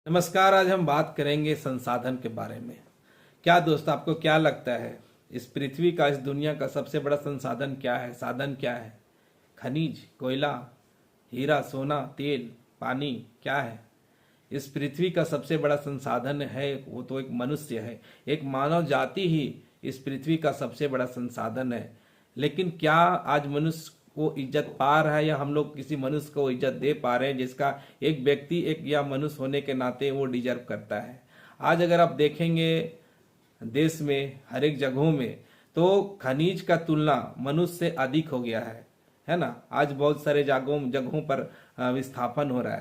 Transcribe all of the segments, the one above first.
नमस्कार। आज हम बात करेंगे संसाधन के बारे में। क्या दोस्त, आपको क्या लगता है इस पृथ्वी का, इस दुनिया का सबसे बड़ा संसाधन क्या है? साधन क्या है? खनिज, कोयला, हीरा, सोना, तेल, पानी क्या है? इस पृथ्वी का सबसे बड़ा संसाधन है वो तो एक मनुष्य है। एक मानव जाति ही इस पृथ्वी का सबसे बड़ा संसाधन है। लेकिन क्या आज मनुष्य को इज्जत पा रहा है, या हम लोग किसी मनुष्य को इज्जत दे पा रहे हैं जिसका एक व्यक्ति एक या मनुष्य होने के नाते वो डिजर्व करता है? आज अगर आप देखेंगे देश में हर एक जगहों में, तो खनिज का तुलना मनुष्य से अधिक हो गया है ना। आज बहुत सारे जगहों पर विस्थापन हो रहा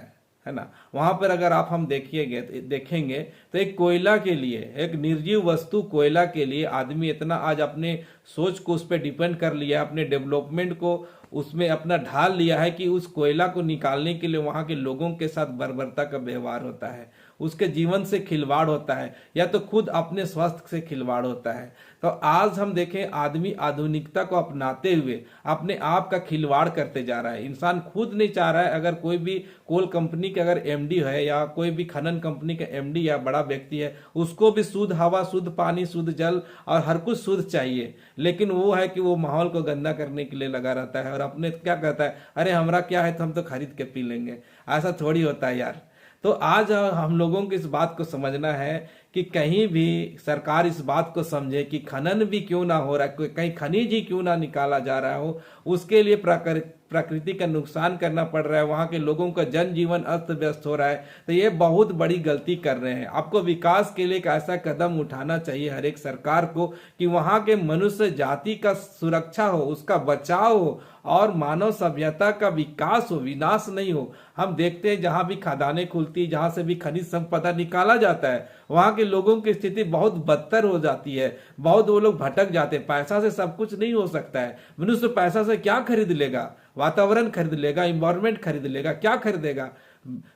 है ना। वहां पर अगर आप हम देखेंगे तो एक कोयला के लिए, एक निर्जीव वस्तु कोयला के लिए आदमी इतना आज अपने सोच को उस पर डिपेंड कर लिया है, अपने डेवलपमेंट को उसमें अपना ढाल लिया है कि उस कोयला को निकालने के लिए वहां के लोगों के साथ बर्बरता का व्यवहार होता है, उसके जीवन से खिलवाड़ होता है, या तो खुद अपने स्वास्थ्य से खिलवाड़ होता है। तो आज हम देखें आदमी आधुनिकता को अपनाते हुए अपने आप का खिलवाड़ करते जा रहा है। इंसान खुद नहीं चाह रहा है, अगर कोई भी कोल कंपनी के अगर एमडी है या कोई भी खनन कंपनी का एमडी या बड़ा व्यक्ति है, उसको भी शुद्ध हवा, शुद्ध पानी, शुद्ध जल और हर कुछ शुद्ध चाहिए। लेकिन वो है कि वो माहौल को गंदा करने के लिए लगा रहता है और अपने क्या कहता है, अरे हमरा क्या है तो हम तो खरीद के पी लेंगे। ऐसा थोड़ी होता है यार। तो आज हम लोगों को इस बात को समझना है कि कहीं भी सरकार इस बात को समझे कि खनन भी क्यों ना हो रहा है, कहीं खनिज ही क्यों ना निकाला जा रहा हो, उसके लिए प्रकृति का नुकसान करना पड़ रहा है, वहां के लोगों का जनजीवन अस्त व्यस्त हो रहा है। तो ये बहुत बड़ी गलती कर रहे हैं। आपको विकास के लिए एक ऐसा कदम उठाना चाहिए हर एक सरकार को कि वहां के मनुष्य जाति का सुरक्षा हो, उसका बचाव हो और मानव सभ्यता का विकास हो, विनाश नहीं हो। हम देखते हैं जहां भी खदानें खुलती, जहां से भी खनिज संपदा निकाला जाता है, वहां के लोगों की स्थिति बहुत बदतर हो जाती है। बहुत वो लोग भटक जाते हैं। पैसा से सब कुछ नहीं हो सकता है। मनुष्य पैसा से क्या खरीद लेगा? वातावरण खरीद लेगा, इन्वायरमेंट खरीद लेगा, क्या खरीदेगा?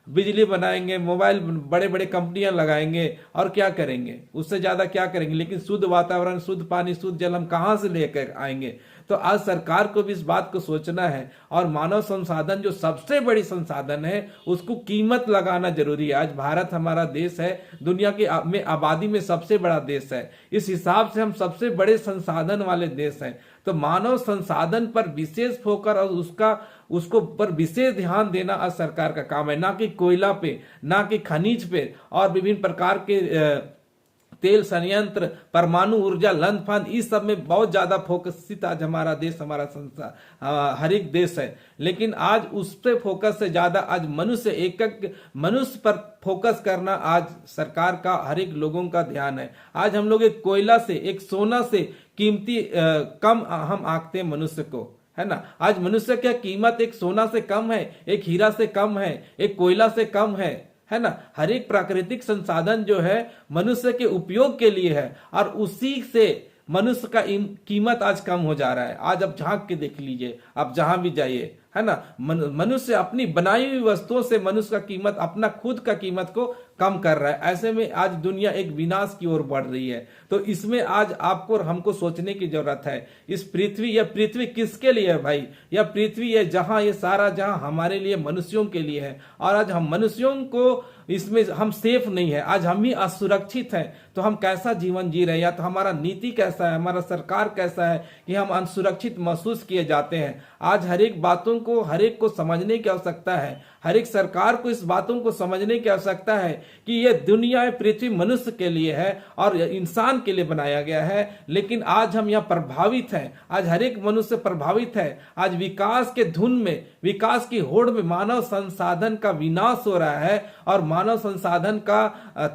बिजली बनाएंगे, मोबाइल बड़े बड़े कंपनियां लगाएंगे और क्या करेंगे? उससे ज्यादा क्या करेंगे? लेकिन शुद्ध वातावरण, शुद्ध पानी, शुद्ध जल हम कहां से लेकर आएंगे? तो आज सरकार को भी इस बात को सोचना है और मानव संसाधन जो सबसे बड़ी संसाधन है उसको कीमत लगाना जरूरी है। आज भारत हमारा देश है, दुनिया की में आबादी में सबसे बड़ा देश है। इस हिसाब से हम सबसे बड़े संसाधन वाले देश हैं। तो मानव संसाधन पर विशेष फोकस और उसको पर विशेष ध्यान देना आज सरकार का काम है, ना कि कोयला पे, ना कि खनिज पे और विभिन्न प्रकार के तेल संयंत्र, परमाणु ऊर्जा, लन फन, इस सब में बहुत ज्यादा फोकसित आज हमारा देश, हमारा संसार हर एक देश है। लेकिन आज उस पर फोकस से ज्यादा आज एक मनुष्य पर फोकस करना आज सरकार का, हर एक लोगों का ध्यान है। आज हम लोग एक कोयला से, एक सोना से कीमती कम हम आंकते हैं मनुष्य को, है ना। आज मनुष्य की कीमत एक सोना से कम है, एक हीरा से कम है, एक कोयला से कम है ना। हर एक प्राकृतिक संसाधन जो है मनुष्य के उपयोग के लिए है और उसी से मनुष्य का कीमत आज कम हो जा रहा है। आज आप झांक के देख लीजिए, आप जहां भी जाइए, है ना, मनुष्य अपनी बनाई हुई वस्तुओं से मनुष्य का कीमत, अपना खुद का कीमत को कम कर रहा है। ऐसे में आज दुनिया एक विनाश की ओर बढ़ रही है। तो इसमें आज आपको और हमको सोचने की जरूरत है। इस पृथ्वी, यह पृथ्वी किसके लिए है भाई? यह पृथ्वी है जहां, ये सारा जहां हमारे लिए, मनुष्यों के लिए है। और आज हम मनुष्यों को इसमें हम सेफ नहीं है, आज हम ही असुरक्षित हैं। तो हम कैसा जीवन जी रहे हैं? या तो हमारा नीति कैसा है, हमारा सरकार कैसा है कि हम असुरक्षित महसूस किए जाते हैं। आज हर एक बातों को, हर एक को समझने की आवश्यकता है। हर एक सरकार को इस बातों को समझने की आवश्यकता है कि यह दुनिया, पृथ्वी मनुष्य के लिए है और इंसान के लिए बनाया गया है। लेकिन आज हम यहाँ प्रभावित हैं, आज हर एक मनुष्य प्रभावित है। आज विकास के धुन में, विकास की होड़ में मानव संसाधन का विनाश हो रहा है और मानव संसाधन का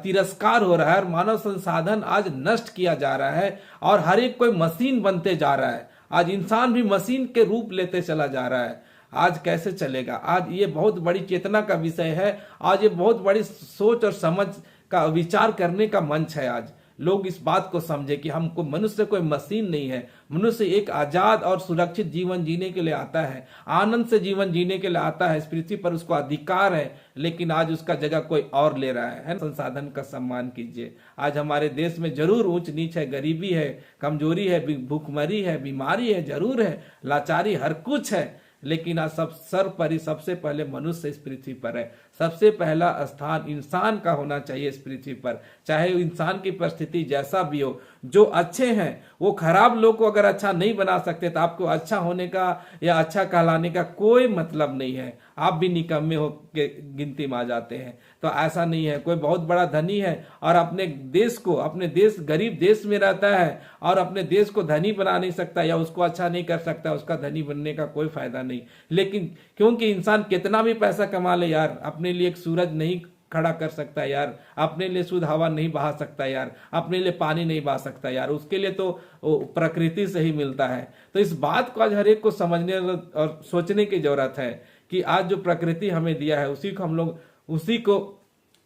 तिरस्कार हो रहा है और मानव संसाधन आज नष्ट किया जा रहा है और हर एक कोई मशीन बनते जा रहा है। आज इंसान भी मशीन के रूप लेते चला जा रहा है। आज कैसे चलेगा? आज ये बहुत बड़ी चेतना का विषय है। आज ये बहुत बड़ी सोच और समझ का, विचार करने का मंच है। आज लोग इस बात को समझे कि हमको, मनुष्य कोई मशीन नहीं है। मनुष्य एक आजाद और सुरक्षित जीवन जीने के लिए आता है, आनंद से जीवन जीने के लिए आता है। इस पृथ्वी पर उसको अधिकार है, लेकिन आज उसका जगह कोई और ले रहा है। संसाधन का सम्मान कीजिए। आज हमारे देश में जरूर ऊंच नीच है, गरीबी है, कमजोरी है, भूखमरी है, बीमारी है, जरूर है, लाचारी, हर कुछ है। लेकिन आज सब सर्वोपरि सबसे पहले मनुष्य इस पृथ्वी पर है। सबसे पहला स्थान इंसान का होना चाहिए इस पृथ्वी पर, चाहे इंसान की परिस्थिति जैसा भी हो। जो अच्छे हैं वो खराब लोग को अगर अच्छा नहीं बना सकते तो आपको अच्छा होने का या अच्छा कहलाने का कोई मतलब नहीं है, आप भी निकम्मे हो के गिनती में आ जाते हैं। तो ऐसा नहीं है, कोई बहुत बड़ा धनी है और अपने देश को, अपने देश गरीब देश में रहता है और अपने देश को धनी बना नहीं सकता या उसको अच्छा नहीं कर सकता, उसका धनी बनने का कोई फायदा नहीं। लेकिन क्योंकि इंसान कितना भी पैसा कमा ले यार, अपने लिए एक सूरज नहीं खड़ा कर सकता यार, अपने लिए शुद्ध हवा नहीं बहा सकता यार, अपने लिए पानी नहीं बहा सकता यार, उसके लिए तो प्रकृति से ही मिलता है। तो इस बात को आज हर एक को समझने और सोचने की जरूरत है कि आज जो प्रकृति हमें दिया है उसी को हम लोग उसी को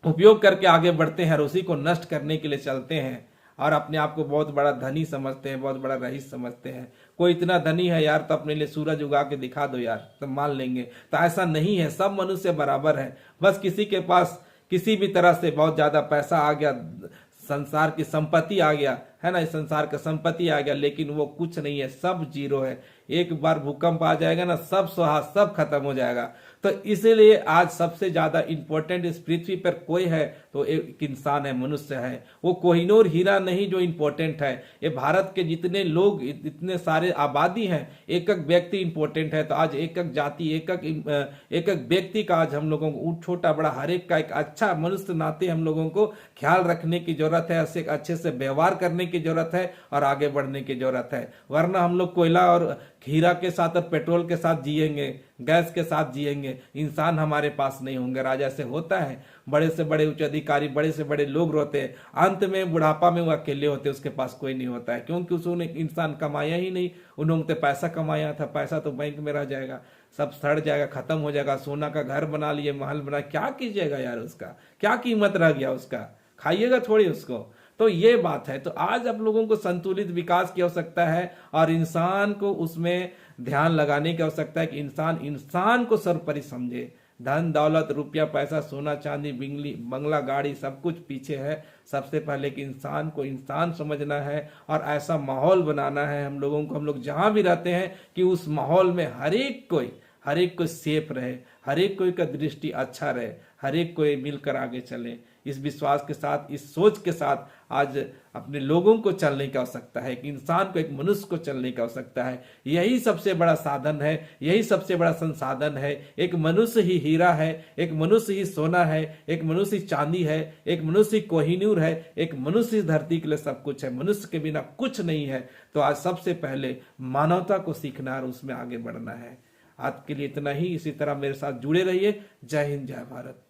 उपयोग करके आगे बढ़ते हैं और उसी को नष्ट करने के लिए चलते हैं और अपने आप को बहुत बड़ा धनी समझते हैं, बहुत बड़ा रईस समझते हैं। कोई इतना धनी है यार तो अपने लिए सूरज उगा के दिखा दो यार, तो मान लेंगे। तो ऐसा नहीं है, सब मनुष्य बराबर है। बस किसी के पास किसी भी तरह से बहुत ज्यादा पैसा आ गया, संसार की संपत्ति आ गया है ना, इस संसार का संपत्ति आ गया, लेकिन वो कुछ नहीं है, सब जीरो है। एक बार भूकंप आ जाएगा ना, सब स्वाहा, सब खत्म हो जाएगा। तो इसीलिए आज सबसे ज्यादा इंपॉर्टेंट इस पृथ्वी पर कोई है तो एक इंसान है, मनुष्य है। वो कोहिनूर हीरा नहीं जो इंपॉर्टेंट है, ये भारत के जितने लोग, इतने सारे आबादी हैं, एक एक व्यक्ति इंपॉर्टेंट है। तो आज एक एक जाति, एक एक व्यक्ति का आज हम लोगों को, छोटा बड़ा हर एक का एक अच्छा मनुष्य नाते हम लोगों को ख्याल रखने की जरूरत है, उससे अच्छे से व्यवहार करने की जरूरत है और आगे बढ़ने की जरूरत है। वरना हम लोग कोयला और हीरा के साथ और पेट्रोल के साथ जिएंगे, गैस के साथ जिएंगे, इंसान हमारे पास नहीं होंगे। राजा से होता है, बड़े से बड़े उच्च अधिकारी, बड़े से बड़े लोग रहते हैं, अंत में बुढ़ापा में वो अकेले होते, उसके पास कोई नहीं होता है, क्योंकि उसने इंसान कमाया ही नहीं। उन्होंने तो पैसा कमाया था, पैसा तो बैंक में रह जाएगा, सब सड़ जाएगा, खत्म हो जाएगा। सोना का घर बना लिए, महल बना, क्या कीजिएगा यार, उसका क्या कीमत रह गया, उसका खाइएगा थोड़ी उसको। तो ये बात है। तो आज आप लोगों को संतुलित विकास की आवश्यकता है और इंसान को उसमें ध्यान लगाने की आवश्यकता है कि इंसान को सर्वोपरि समझे। धन दौलत, रुपया पैसा, सोना चांदी, बंगला गाड़ी सब कुछ पीछे है। सबसे पहले कि इंसान को इंसान समझना है और ऐसा माहौल बनाना है हम लोगों को, हम लोग जहां भी रहते हैं, कि उस माहौल में हर एक कोई सेफ रहे, हर एक कोई का दृष्टि अच्छा रहे, हर एक कोई मिलकर आगे चले। इस विश्वास के साथ, इस सोच के साथ आज अपने लोगों को चलने की आवश्यकता है, कि इंसान को, एक मनुष्य को चलने की आवश्यकता है। यही सबसे बड़ा साधन है, यही सबसे बड़ा संसाधन है। एक मनुष्य ही हीरा है, एक मनुष्य ही सोना है, एक मनुष्य ही चांदी है, एक मनुष्य ही कोहिनूर है, एक मनुष्य धरती के लिए सब कुछ है। मनुष्य के बिना कुछ नहीं है। तो आज सबसे पहले मानवता को सीखना और उसमें आगे बढ़ना है। आज के लिए इतना ही। इसी तरह मेरे साथ जुड़े रहिए। जय हिंद, जय भारत।